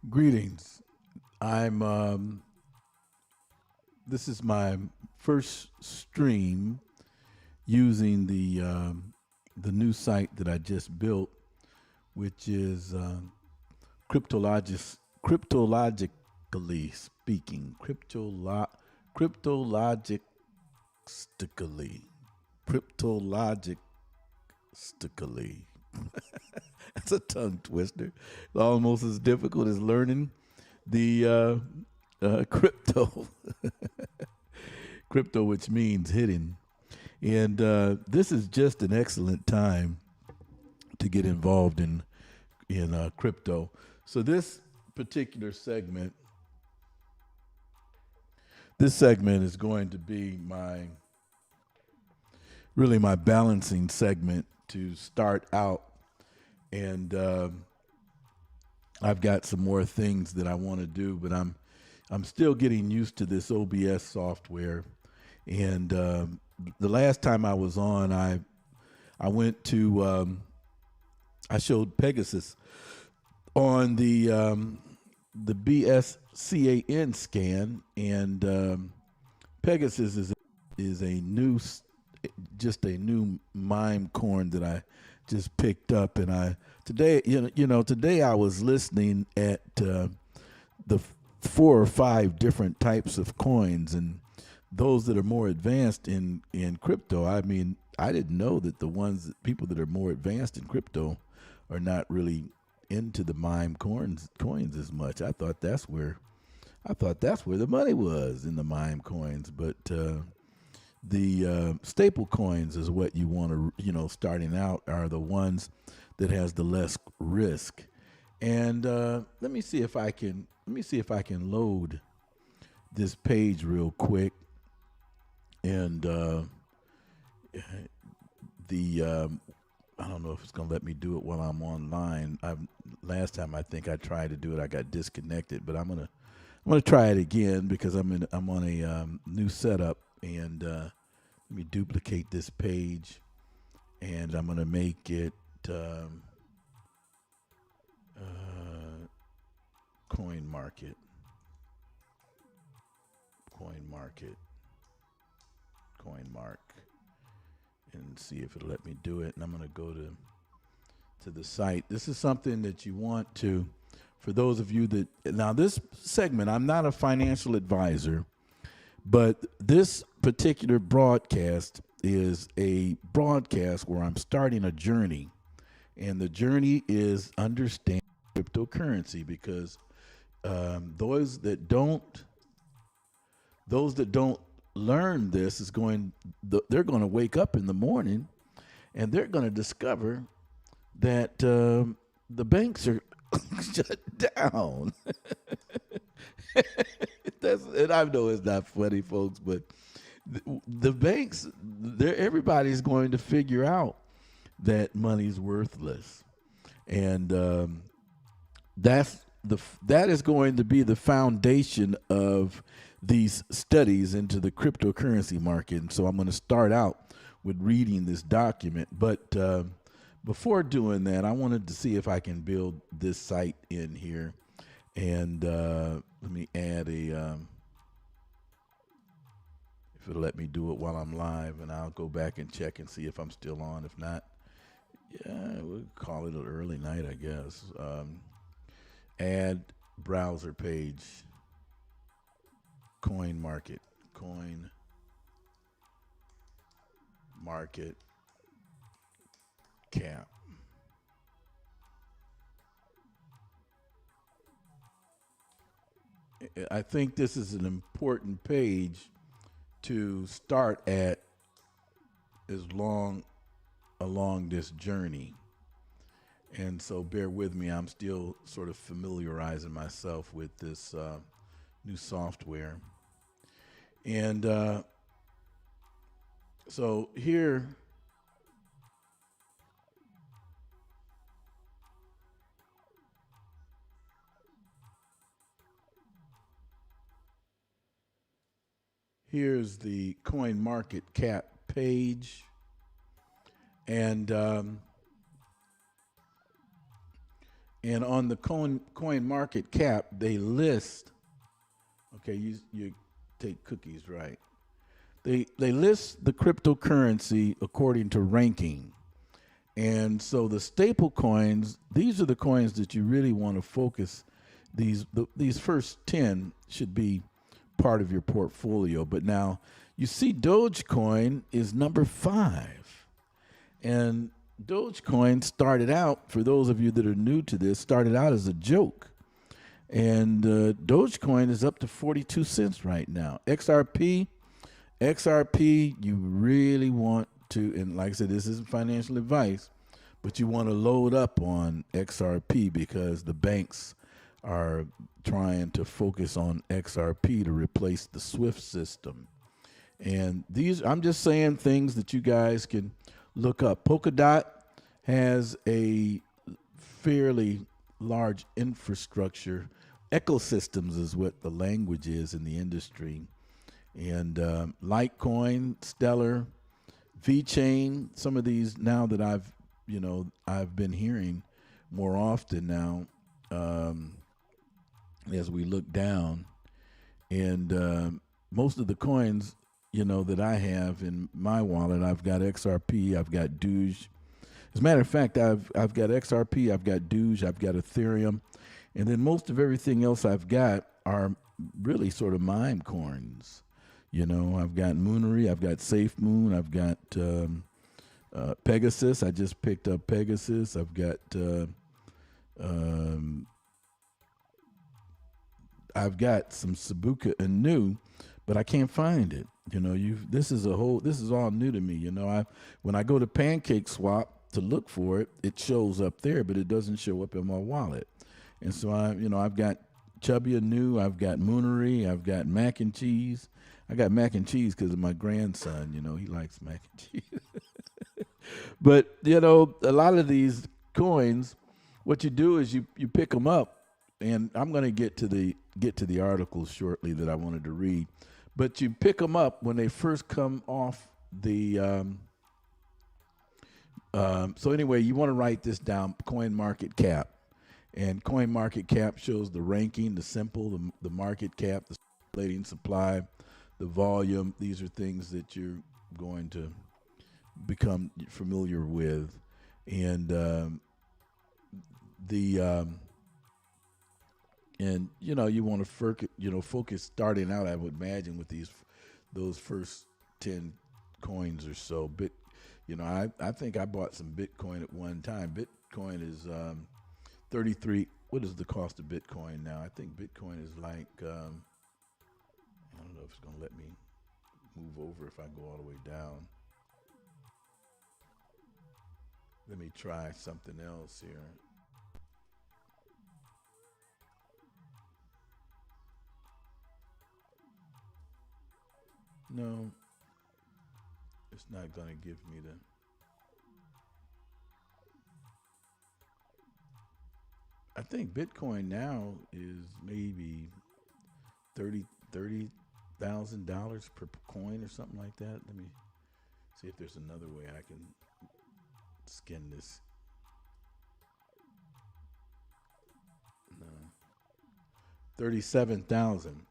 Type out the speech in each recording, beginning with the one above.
Greetings. I'm this is my first stream using the new site that I just built, which is cryptologically speaking, cryptologically, cryptologically. That's a tongue twister. Almost as difficult as learning the crypto, crypto, which means hidden. And this is just an excellent time to get involved in crypto. So particular segment, this segment is going to be my balancing segment to start out, and I've got some more things that I want to do, but I'm still getting used to this OBS software. And the last time I was on, I went to I showed Pegasus on the BSCAN scan, and Pegasus is just a new mime coin that I just picked up. And today I was listening at the 4 or 5 different types of coins, and those that are more advanced in crypto. I mean, I didn't know that people that are more advanced in crypto are not really into the mime coins as much. I thought that's where the money was, in the mime coins. But the staple coins is what you want to, starting out, are the ones that has the less risk. And let me see if I can load this page real quick. And I don't know if it's gonna let me do it while I'm online. Last time I think I tried to do it, I got disconnected. But I'm gonna try it again, because I'm on a new setup. And let me duplicate this page, and I'm gonna make it coin market, and see if it'll let me do it. And I'm gonna go to the site. This is something that you want to, for those of you that, now this segment, I'm not a financial advisor, but this particular broadcast is a broadcast where I'm starting a journey. And the journey is understanding cryptocurrency, because those that don't learn this they're going to wake up in the morning, and they're going to discover that the banks are shut down. And I know it's not funny, folks, but the banks, everybody's going to figure out that money's worthless. And that is going to be the foundation of these studies into the cryptocurrency market. And so I'm going to start out with reading this document. But before doing that, I wanted to see if I can build this site in here. And let me add if it'll let me do it while I'm live, and I'll go back and check and see if I'm still on. If not, yeah, we'll call it an early night, I guess. Add browser page, coin market cap. I think this is an important page to start at along this journey. And so bear with me. I'm still sort of familiarizing myself with this new software. And so here's the coin market cap page. And And on the coin market cap, they list. Okay, you take cookies, right? They list the cryptocurrency according to ranking. And so the staple coins, these are the coins that you really want to focus. These first 10 should be part of your portfolio. But now you see Dogecoin is number 5. And Dogecoin started out, for those of you that are new to this, started out as a joke. And Dogecoin is up to 42 cents right now. XRP, you really want to, and like I said, this isn't financial advice, but you want to load up on XRP because the banks are trying to focus on XRP to replace the SWIFT system. And these, I'm just saying things that you guys can look up. Polkadot has a fairly large infrastructure. Ecosystems is what the language is in the industry. And Litecoin, Stellar, VeChain, some of these now that I've been hearing more often now as we look down. And most of the coins, that I have in my wallet, I've got XRP, I've got Doge. As a matter of fact, I've got XRP, I've got Doge, I've got Ethereum, and then most of everything else I've got are really sort of mime coins. I've got Moonery, I've got Safe Moon, I've got Pegasus. I just picked up Pegasus. I've got some Sabuka and New, but I can't find it. This is all new to me. When I go to Pancake Swap to look for it, it shows up there, but it doesn't show up in my wallet. And so I've got Chubby and New, I've got Moonery, I've got Mac and Cheese. I got mac and cheese because of my grandson. He likes mac and cheese. But a lot of these coins, what you do is you pick them up, and I'm going to get to the articles shortly that I wanted to read. But you pick them up when they first come off the. So anyway, you want to write this down: coin market cap, and coin market cap shows the ranking, the simple, the market cap, the circulating supply, the volume. These are things that you're going to become familiar with, and you want to focus starting out, I would imagine, with those first 10 coins or so. I think I bought some Bitcoin at one time. Bitcoin is 33. What is the cost of Bitcoin now? I think Bitcoin is like I don't know if it's going to let me move over if I go all the way down. Let me try something else here. No, it's not going to give me the. I think Bitcoin now is maybe $30,000 per coin or something like that. Let me see if there's another way I can skin this. No, 37,000.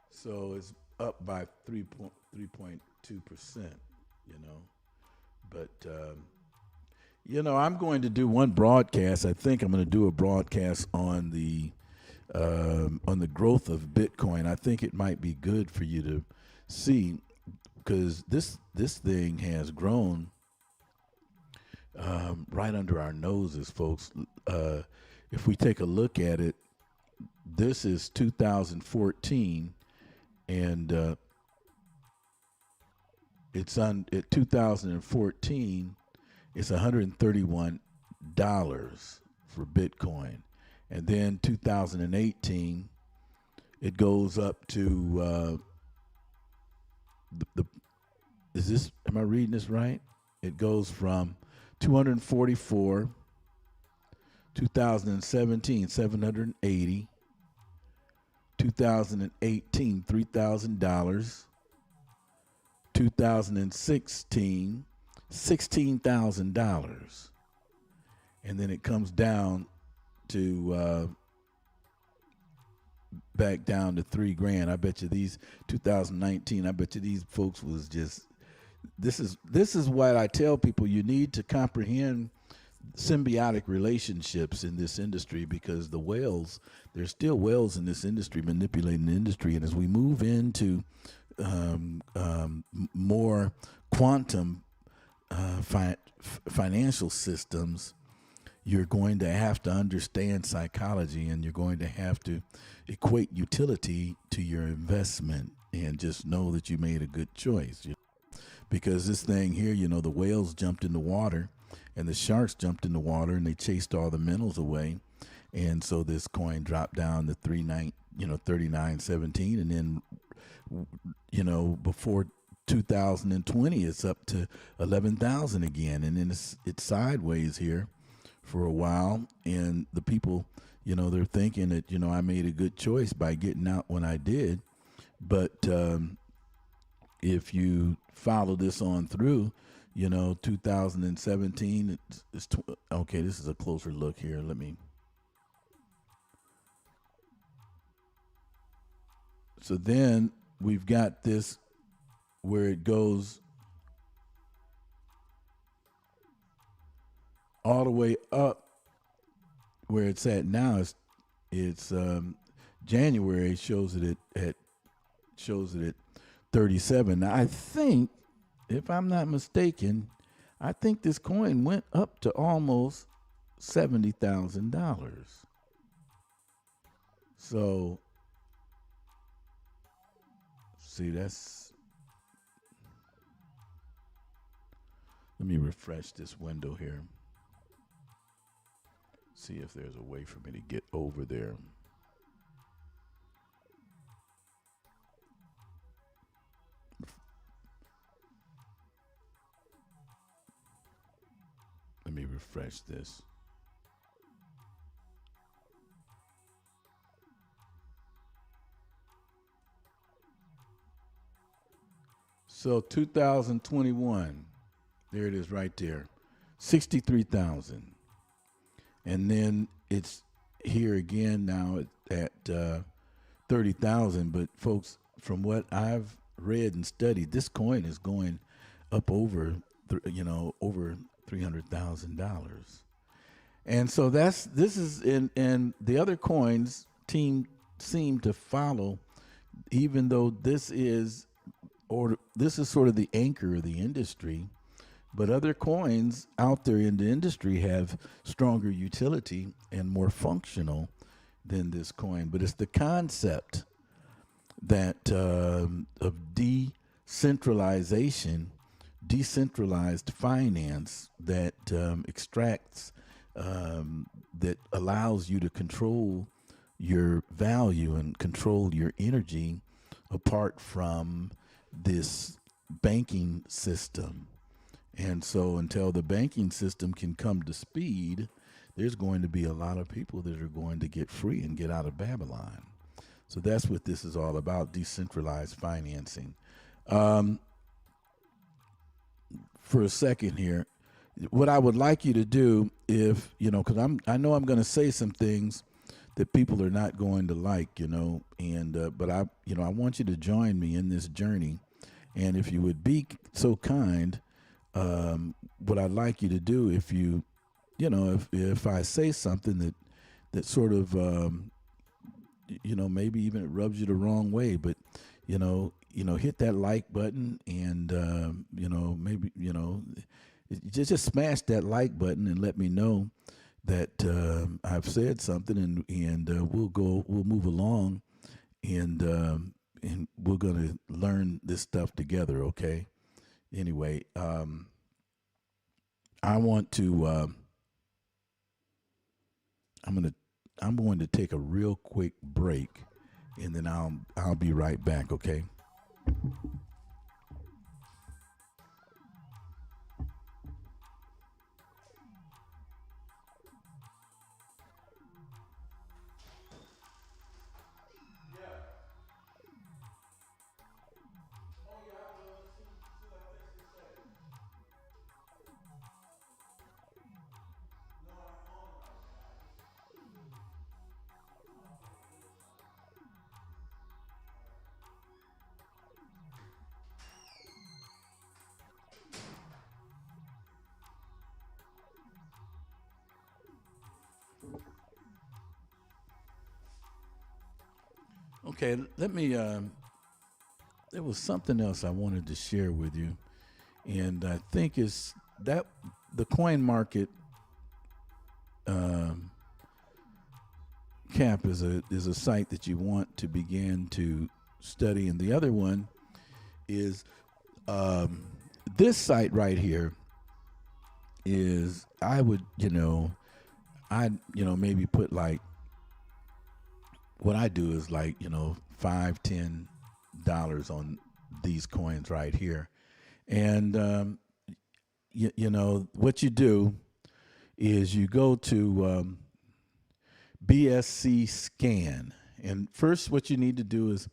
So it's up by 3.2%. But I'm going to do one broadcast. I think I'm going to do a broadcast on the growth of Bitcoin. I think it might be good for you to see, because this thing has grown right under our noses, folks. If we take a look at it, this is 2014, and it's on at 2014. It's $131 for Bitcoin, and then 2018, it goes up to is this? Am I reading this right? It goes from 244. 2017, 780. 2018, $3,000. 2016, $16,000. And then it comes down to back down to $3,000. I bet you these 2019. I bet you these folks was just. This is what I tell people. You need to comprehend symbiotic relationships in this industry, because the whales, there's still whales in this industry manipulating the industry, and as we move into more quantum financial systems, you're going to have to understand psychology, and you're going to have to equate utility to your investment, and just know that you made a good choice. Because this thing here, the whales jumped in the water and the sharks jumped in the water and they chased all the minerals away. And so this coin dropped down to 39.17, and then before 2020 it's up to 11,000 again, and then it's sideways here for a while, and the people, they're thinking that I made a good choice by getting out when I did. But if you follow this on through, 2017, okay, this is a closer look here. So then we've got this where it goes all the way up where it's at now. It's January shows it at 37. Now, I think, if I'm not mistaken, I think this coin went up to almost $70,000. So, see, let me refresh this window here. See if there's a way for me to get over there. Let me refresh this. So 2021, there it is right there, 63,000. And then it's here again now at 30,000. But folks, from what I've read and studied, this coin is going up over $300,000. And so this is and the other coins seem to follow, even though this is sort of the anchor of the industry. But other coins out there in the industry have stronger utility and more functional than this coin. But it's the concept that of decentralization, decentralized finance that extracts, that allows you to control your value and control your energy apart from this banking system. And so until the banking system can come to speed, there's going to be a lot of people that are going to get free and get out of Babylon. So that's what this is all about, decentralized financing. For a second here, what I would like you to do, if, because I know I'm going to say some things that people are not going to like, and but I want you to join me in this journey. And if you would be so kind, what I'd like you to do, if if I say something that sort of, maybe even it rubs you the wrong way, but, hit that like button and, maybe, just smash that like button and let me know that I've said something, and we'll move along, and we're going to learn this stuff together, okay? Anyway, I want to. I'm going to take a real quick break, and then I'll be right back. Okay. Okay, let me. There was something else I wanted to share with you, and I think it's that the coin market um, cap is a site that you want to begin to study, and the other one is um, this site right here is I would I maybe put like what I do is like $5-10 on these coins right here, and what you do is you go to BSC scan, and first what you need to do is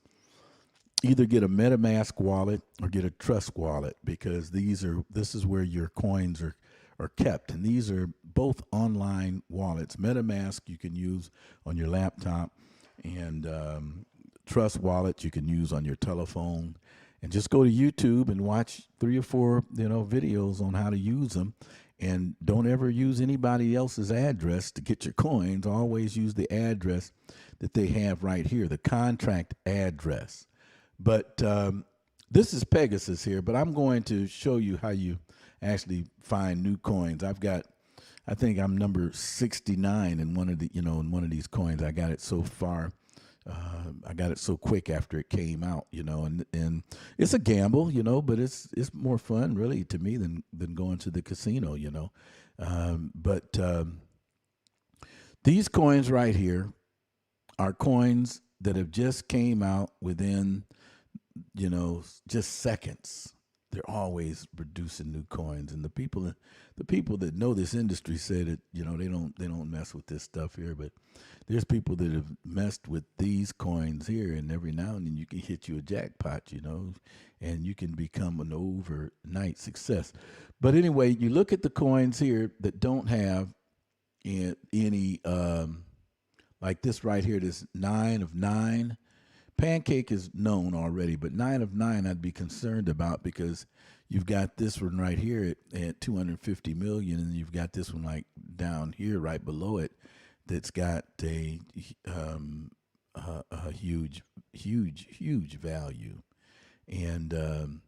either get a MetaMask wallet or get a Trust wallet, because this is where your coins are kept, and these are both online wallets. MetaMask you can use on your laptop, and Trust wallet you can use on your telephone. And just go to YouTube and watch 3 or 4 videos on how to use them. And don't ever use anybody else's address to get your coins. Always use the address that they have right here, the contract address. But this is Pegasus here, but I'm going to show you how you actually find new coins. I think I'm number 69 in one of these coins. I got it so far. I got it so quick after it came out, and it's a gamble, but it's more fun really to me than going to the casino, But these coins right here are coins that have just came out within, just seconds. They're always producing new coins, and the people that know this industry say that they don't mess with this stuff here, but there's people that have messed with these coins here, and every now and then you can hit you a jackpot, and you can become an overnight success. But anyway, you look at the coins here that don't have any like this right here, this 9 of 9. Pancake is known already, but 9 of 9 I'd be concerned about, because you've got this one right here at 250 million, and you've got this one like down here right below it that's got a huge value. And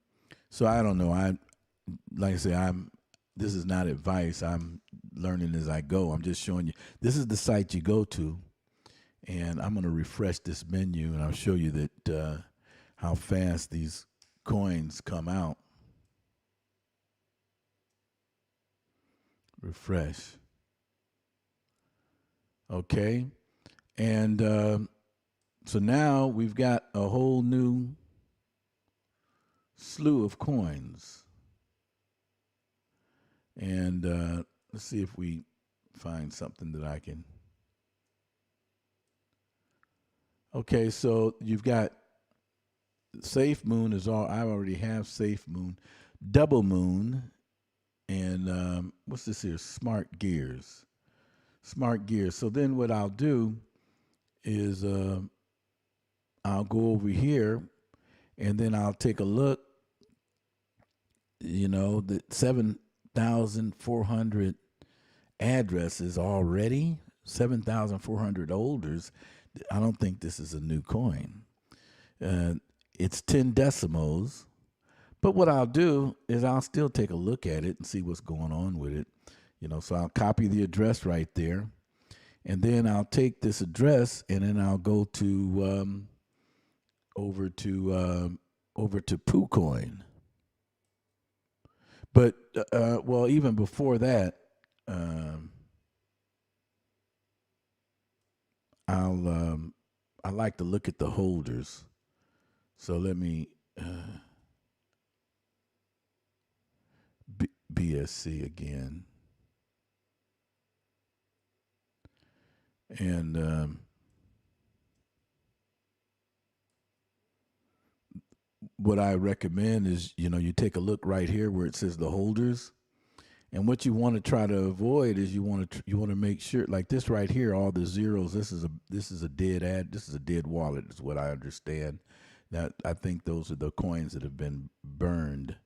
so I don't know. Like I say, this is not advice. I'm learning as I go. I'm just showing you. This is the site you go to. And I'm going to refresh this menu, and I'll show you that how fast these coins come out. Refresh. Okay. And so now we've got a whole new slew of coins. And let's see if we find something that I can. Okay, so you've got Safe Moon is all. I already have Safe Moon, Double Moon, and what's this here? Smart Gears. Smart Gears. So then what I'll do is I'll go over here, and then I'll take a look. The 7,400 addresses already, 7,400 holders. I don't think this is a new coin. It's 10 decimals. But what I'll do is I'll still take a look at it and see what's going on with it. So I'll copy the address right there. And then I'll take this address, and then I'll go to over to PooCoin. But well, even before that, I like to look at the holders. So let me BSC again, and what I recommend is you take a look right here where it says the holders. And what you want to try to avoid is you want to make sure, like this right here, all the zeros. This is a dead This is a dead wallet, is what I understand. That I think those are the coins that have been burned,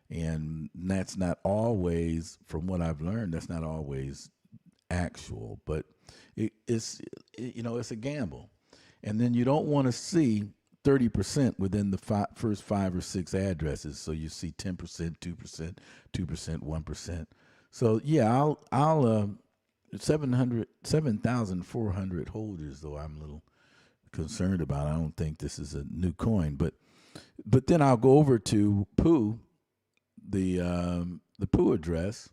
and that's not always, from what I've learned, that's not always actual. But it's a gamble, And then you don't want to see 30% within the first 5 or 6 addresses. So you see 10%, 2%, 2%, 1%. So yeah, I'll 7,400 holders, though I'm a little concerned about. I don't think this is a new coin, but then I'll go over to Poo, the Poo address,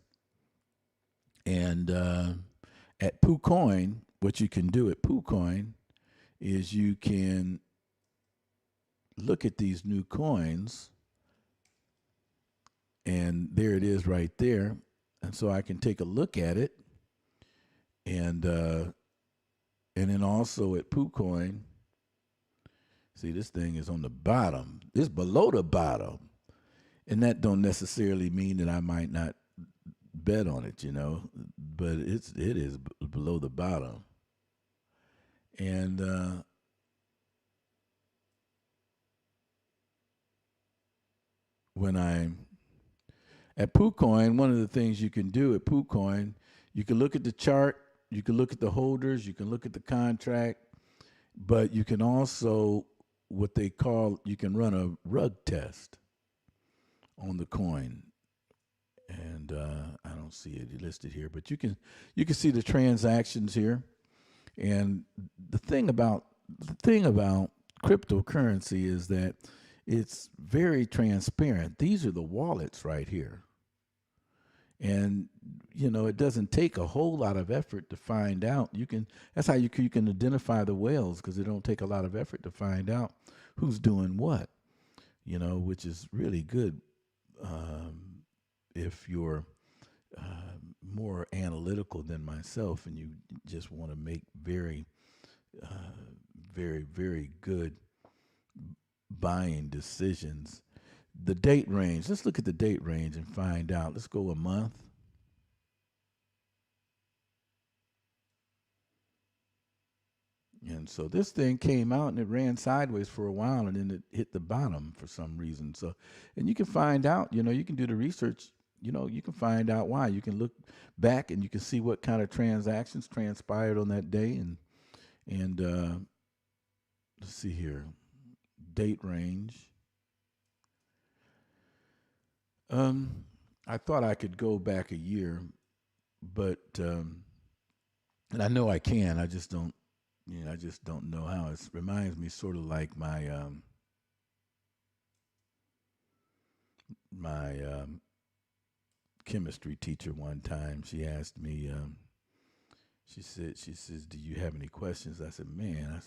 and at Poo Coin, what you can do at Poo Coin is you can look at these new coins, and there it is right there. And so I can take a look at it, and then also at Poo Coin. See, this thing is on the bottom. It's below the bottom, and that don't necessarily mean that I might not bet on it, but it is below the bottom, and when I'm at PooCoin, one of the things you can do at PooCoin, you can look at the chart, you can look at the holders, you can look at the contract, but you can also, you can run a rug test on the coin. And I don't see it listed here, but you can see the transactions here. And the thing about cryptocurrency is that it's very transparent. These are the wallets right here. And it doesn't take a whole lot of effort to find out. That's how you can identify the whales, because it don't take a lot of effort to find out who's doing what, which is really good if you're more analytical than myself and you just want to make very, very good buying decisions. The date range, let's look at the date range and find out. Let's go a month. And so this thing came out and it ran sideways for a while, and then it hit the bottom for some reason. So, and you can find out, you can do the research, you can find out why. You can look back and you can see what kind of transactions transpired on that day. And let's see here, date range. I thought I could go back a year, but and I know I can. I just don't know how. It reminds me sort of like my chemistry teacher one time. She asked me. She says, "Do you have any questions?" I said, "Man,"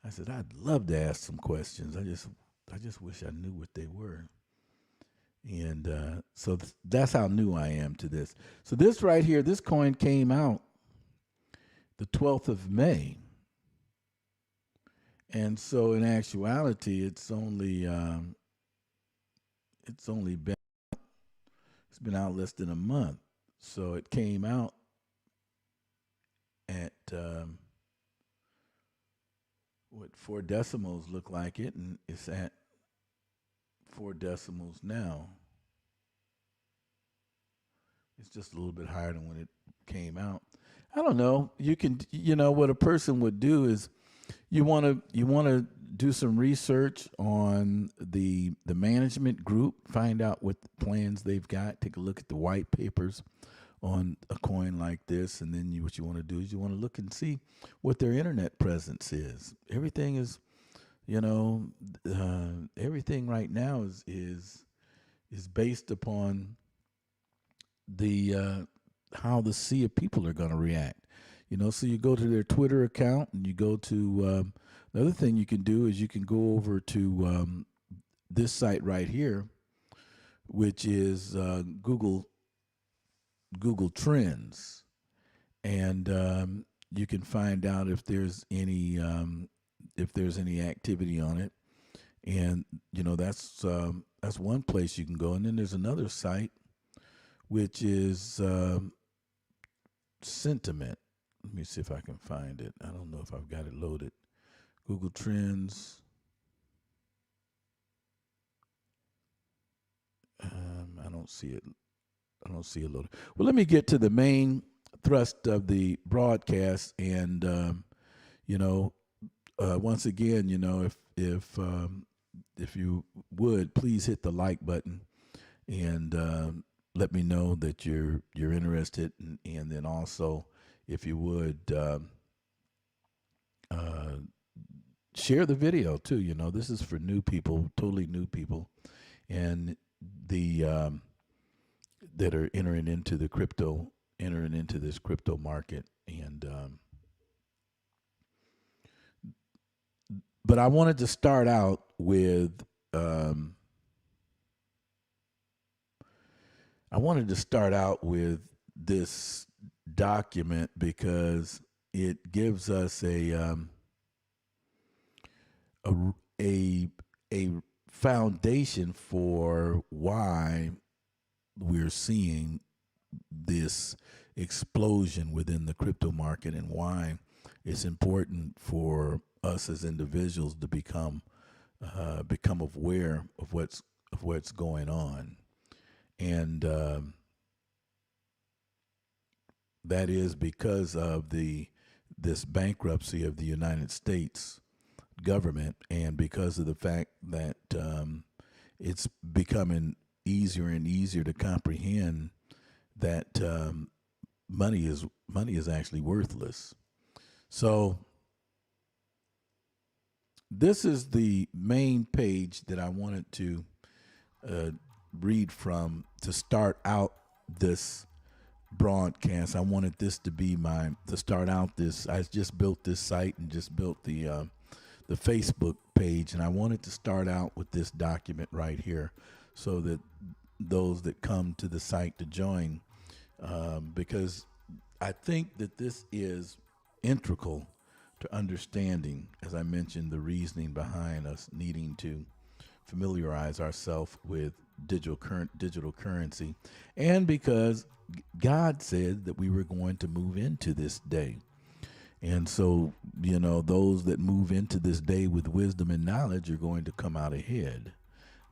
I said, "I'd love to ask some questions. I just wish I knew what they were." And so that's how new I am to this. So this right here, this coin came out the 12th of May. And so in actuality, it's been out less than a month. So it came out at what 4 decimals look like it, and it's at 4 decimals now. It's just a little bit higher than when it came out. I don't know. You can, what a person would do is you want to do some research on the management group, find out what plans they've got, take a look at the white papers on a coin like this, and then what you want to do is you want to look and see what their internet presence is. Everything is, everything right now is based upon the how the sea of people are going to react. So you go to their Twitter account, and you go to the other thing you can do is you can go over to this site right here, which is Google Trends, and you can find out if there's any activity on it, and that's one place you can go. And then there's another site which is Sentiment. Let me see if I can find it. I don't know if I've got it loaded. Google Trends. I don't see it. I don't see it loaded. Well, let me get to the main thrust of the broadcast, and once again, if you would please hit the like button and let me know that you're interested, and then also if you would uh, share the video too. This is for new people, totally new people, and the that are entering into this crypto market, and but I wanted to start out with um, this document because it gives us a a a foundation for why we're seeing this explosion within the crypto market, and why it's important for us as individuals to become aware of what's going on, and that is because of this bankruptcy of the United States government, and because of the fact that it's becoming easier and easier to comprehend that money is actually worthless. So this is the main page that I wanted to uh, read from to start out this broadcast. I wanted this to be to start out this. I just built this site and just built the Facebook page, and I wanted to start out with this document right here, so that those that come to the site to join, because I think that this is integral to understanding, as I mentioned, the reasoning behind us needing to familiarize ourselves with digital currency, and because God said that we were going to move into this day. And so, those that move into this day with wisdom and knowledge are going to come out ahead.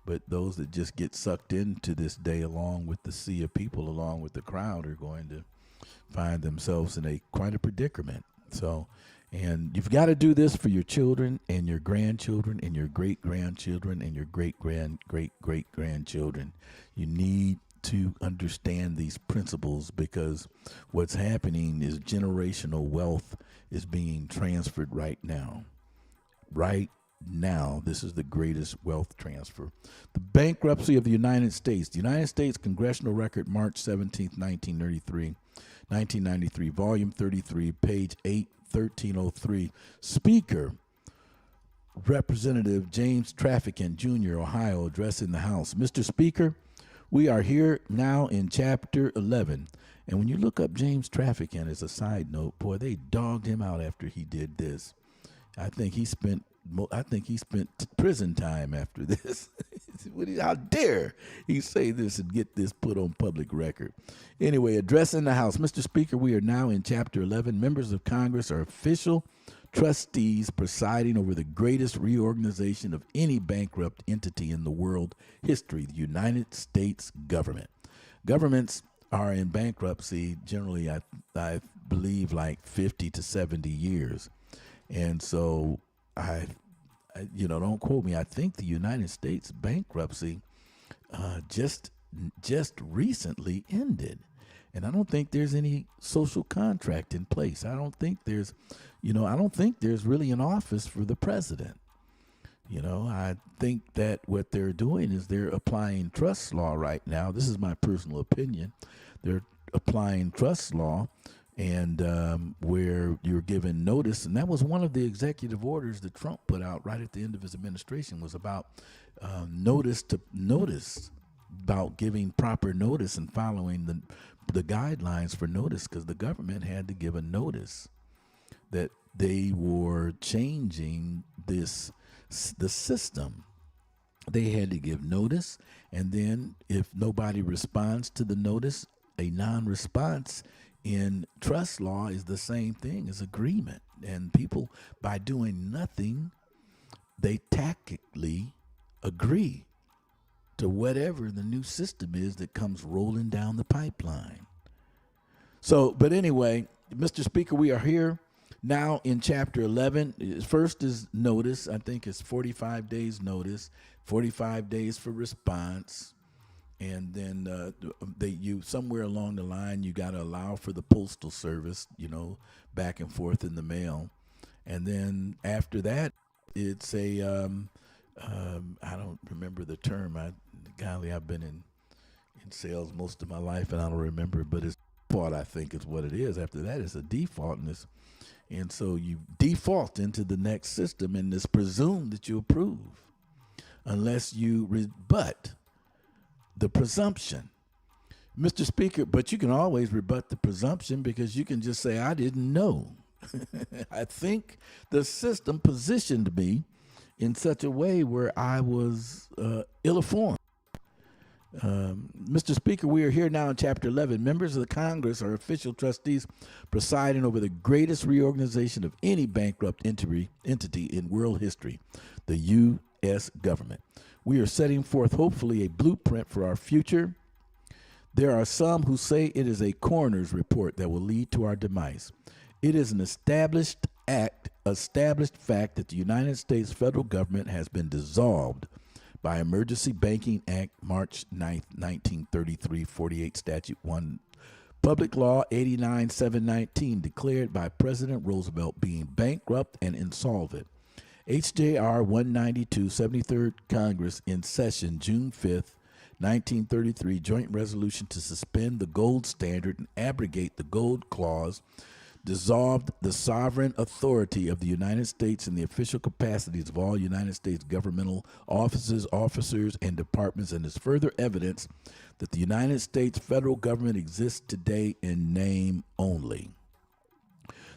But those that just get sucked into this day along with the sea of people, along with the crowd, are going to find themselves in quite a predicament. So, and you've got to do this for your children and your grandchildren and your great grandchildren and your great great grandchildren. You need to understand these principles, because what's happening is generational wealth is being transferred right now. Right now, this is the greatest wealth transfer. The bankruptcy of the United States. The United States Congressional Record, March 17th, 1993, volume 33, page 8, 1303. Speaker, Representative James Traficant Jr., Ohio, addressing the House. Mr. Speaker, we are here now in Chapter 11. And when you look up James Traficant, as a side note, boy, they dogged him out after he did this. I think he spent prison time after this. How dare he say this and get this put on public record? Anyway, addressing the House. Mr. Speaker, we are now in Chapter 11. Members of Congress are official trustees presiding over the greatest reorganization of any bankrupt entity in the world history, the United States government. Governments are in bankruptcy generally, I believe, like 50 to 70 years. And so I don't quote me, I think the United States bankruptcy just recently ended. And I don't think there's any social contract in place. I don't think there's really an office for the president. I think that what they're doing is they're applying trust law right now. This is my personal opinion. They're applying trust law, and where you're given notice. And that was one of the executive orders that Trump put out right at the end of his administration, was about notice, about giving proper notice and following the guidelines for notice, because the government had to give a notice that they were changing the system. They had to give notice, and then if nobody responds to the notice, a non-response in trust law is the same thing as agreement. And people, by doing nothing, they tacitly agree to whatever the new system is that comes rolling down the pipeline. So, but anyway, Mr. Speaker, we are here Now in chapter 11, first is notice. I think it's 45 days notice, 45 days for response. And then you somewhere along the line, you got to allow for the postal service, back and forth in the mail. And then after that, it's I don't remember the term. I've been in sales most of my life, and I don't remember, but it's default, I think is what it is. After that, it's a default, and so you default into the next system, and it's presumed that you approve unless you rebut the presumption. Mr. Speaker, but you can always rebut the presumption because you can just say, I didn't know. I think the system positioned me in such a way where I was ill-informed. Mr. Speaker, we are here now in Chapter 11. Members of the Congress are official trustees presiding over the greatest reorganization of any bankrupt entity in world history, the U.S. government. We are setting forth, hopefully, a blueprint for our future. There are some who say it is a coroner's report that will lead to our demise. It is an established fact that the United States federal government has been dissolved by Emergency Banking Act, March 9th, 1933, 48 Statute 1, Public Law 89-719, declared by President Roosevelt being bankrupt and insolvent. HJR 192, 73rd Congress in session, June 5th, 1933, joint resolution to suspend the gold standard and abrogate the gold clause, dissolved the sovereign authority of the United States in the official capacities of all United States governmental offices, officers, and departments, and is further evidence that the United States federal government exists today in name only.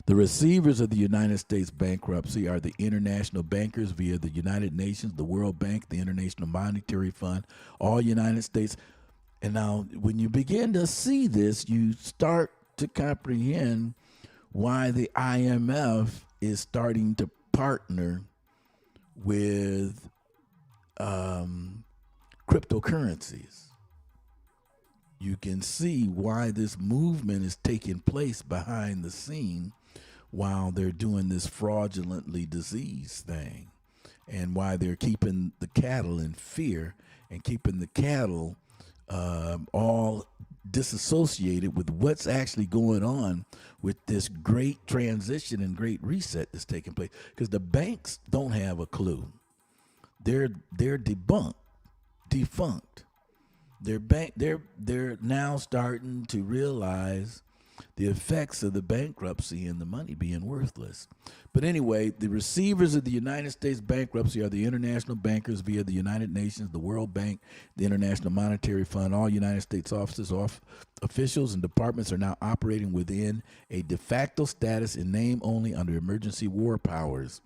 The receivers of the United States bankruptcy are the international bankers via the United Nations, the World Bank, the International Monetary Fund, all United States. And now when you begin to see this, you start to comprehend why the IMF is starting to partner with cryptocurrencies. You can see why this movement is taking place behind the scene while they're doing this fraudulently diseased thing, and why they're keeping the cattle in fear and keeping the cattle all disassociated with what's actually going on with this great transition and great reset that's taking place, because the banks don't have a clue. They're defunct. They're now starting to realize the effects of the bankruptcy and the money being worthless. But anyway, the receivers of the United States bankruptcy are the international bankers via the United Nations, the World Bank, the International Monetary Fund. All United States offices, officials, and departments are now operating within a de facto status in name only under emergency war powers.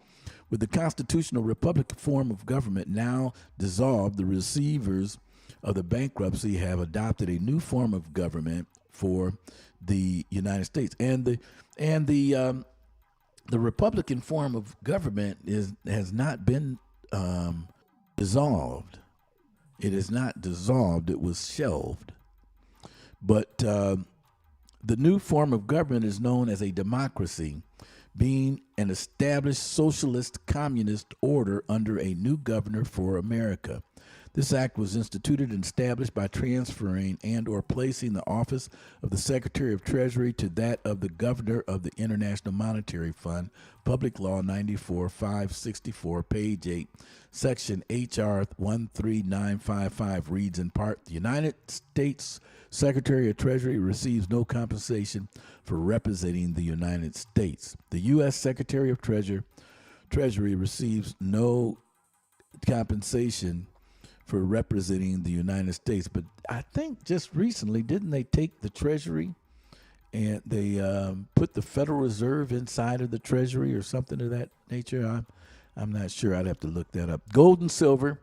With the constitutional republic form of government now dissolved, the receivers of the bankruptcy have adopted a new form of government for the United States, and the Republican form of government has not been dissolved. It is not dissolved. It was shelved. But the new form of government is known as a democracy, being an established socialist communist order under a new governor for America. This act was instituted and established by transferring and or placing the office of the Secretary of Treasury to that of the Governor of the International Monetary Fund, Public Law 94-564, page 8, Section H.R. 13955 reads in part, the United States Secretary of Treasury receives no compensation for representing the United States. The U.S. Secretary of Treasury receives no compensation for representing the United States. But I think just recently, didn't they take the Treasury and they put the Federal Reserve inside of the Treasury or something of that nature? I'm not sure. I'd have to look that up. Gold and silver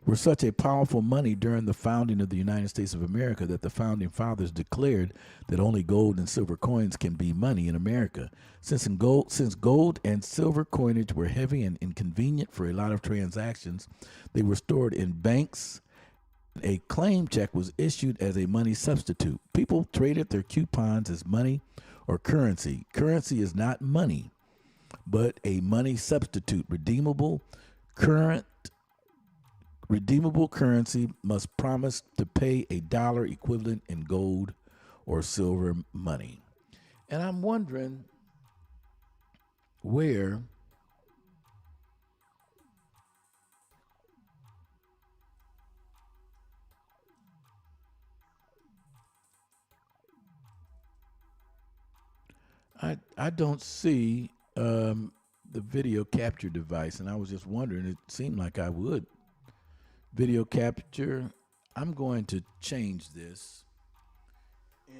were such a powerful money during the founding of the United States of America that the founding fathers declared that only gold and silver coins can be money in America. Since gold and silver coinage were heavy and inconvenient for a lot of transactions, they were stored in banks. A claim check was issued as a money substitute. People traded their coupons as money or currency. Currency is not money. but a money substitute. Current redeemable currency must promise to pay a dollar equivalent in gold or silver money. And I'm wondering where I don't see the video capture device, and I was just wondering. It seemed like I would video capture. I'm going to change this, and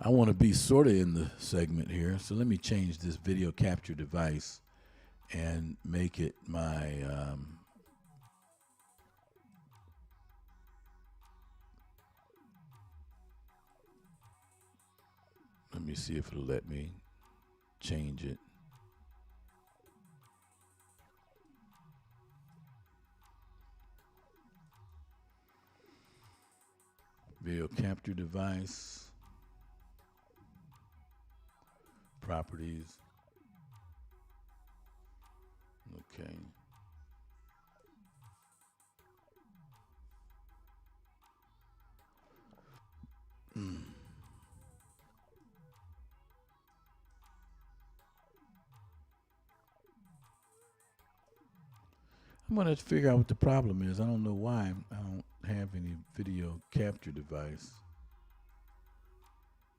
I want to be sort of in the segment here. So let me change this video capture device and make it my let me see if it'll let me change it. Video capture device, properties. Okay. I'm going to figure out what the problem is. I don't know why I don't have any video capture device.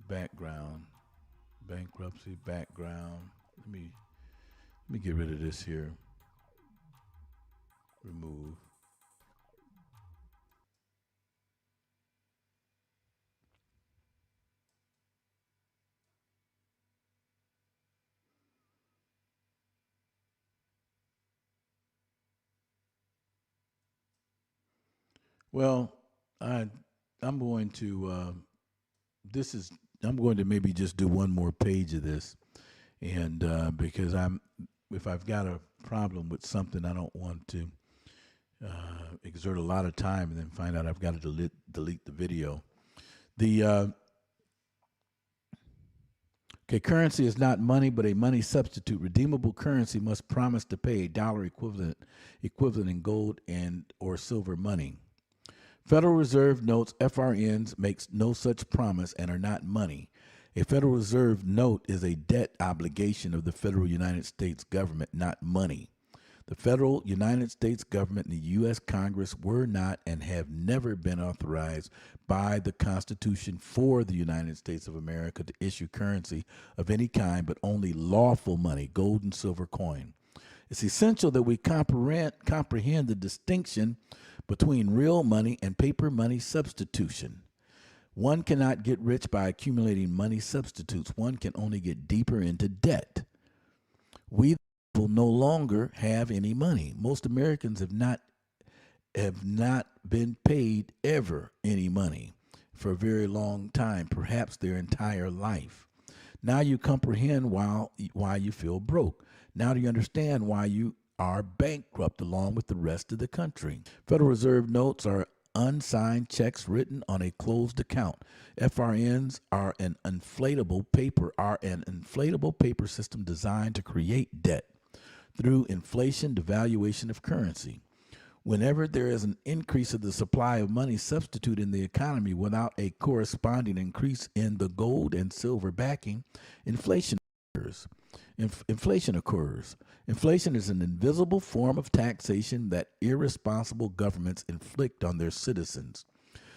Background, bankruptcy, background. Let me get rid of this here. Remove. Well, I'm going to this is I'm going to maybe just do one more page of this, and because if I've got a problem with something, I don't want to exert a lot of time and then find out I've got to delete the video. The okay, currency is not money, but a money substitute. Redeemable currency must promise to pay a dollar equivalent in gold and or silver money. Federal Reserve notes FRNs makes no such promise and are not money. A Federal Reserve note is a debt obligation of the federal United States government, not money. The federal United States government and the U.S. Congress were not and have never been authorized by the Constitution for the United States of America to issue currency of any kind, but only lawful money, gold and silver coin. It's essential that we comprehend the distinction between real money and paper money substitution. One cannot get rich by accumulating money substitutes. One can only get deeper into debt. We will no longer have any money. Most Americans have not been paid ever any money for a very long time, perhaps their entire life. Now you comprehend why you feel broke. Now do you understand why you are bankrupt along with the rest of the country? Federal Reserve notes are unsigned checks written on a closed account. FRNs are an inflatable paper system designed to create debt through inflation, devaluation of currency. Whenever there is an increase of the supply of money substitute in the economy without a corresponding increase in the gold and silver backing, inflation occurs. Inflation is an invisible form of taxation that irresponsible governments inflict on their citizens.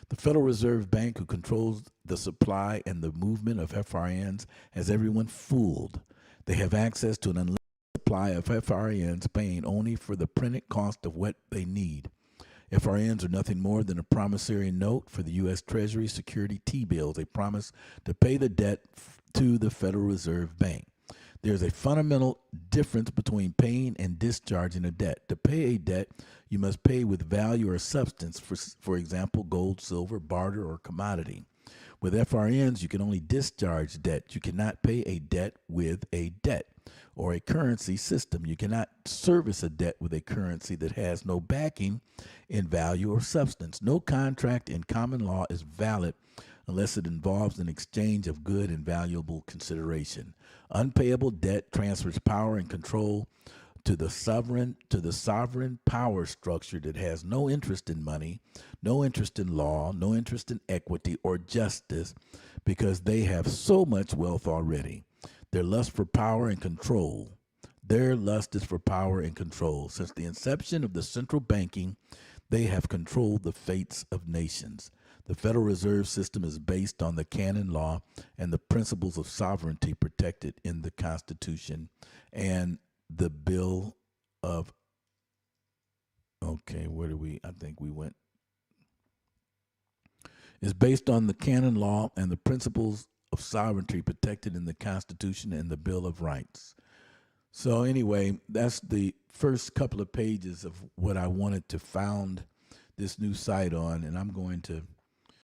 The Federal Reserve Bank, who controls the supply and the movement of FRNs, has everyone fooled. They have access to an unlimited supply of FRNs, paying only for the printed cost of what they need. FRNs are nothing more than a promissory note for the U.S. Treasury security T-bills, a promise to pay the debt to the Federal Reserve Bank. There's a fundamental difference between paying and discharging a debt. To pay a debt, you must pay with value or substance, for example, gold, silver, barter, or commodity. With FRNs, you can only discharge debt. You cannot pay a debt with a debt or a currency system. You cannot service a debt with a currency that has no backing in value or substance. No contract in common law is valid unless it involves an exchange of good and valuable consideration. Unpayable debt transfers power and control to the sovereign power structure that has no interest in money, no interest in law, no interest in equity or justice, because they have so much wealth already. Their lust for power and control. Their lust is for power and control. Since the inception of the central banking, they have controlled the fates of nations. The Federal Reserve System is based on the canon law and the principles of sovereignty protected in the Constitution and the Bill of, okay, where do we, I think we went, is based on the canon law and the principles of sovereignty protected in the Constitution and the Bill of Rights. So anyway, that's the first couple of pages of what I wanted to found this new site on, and I'm going to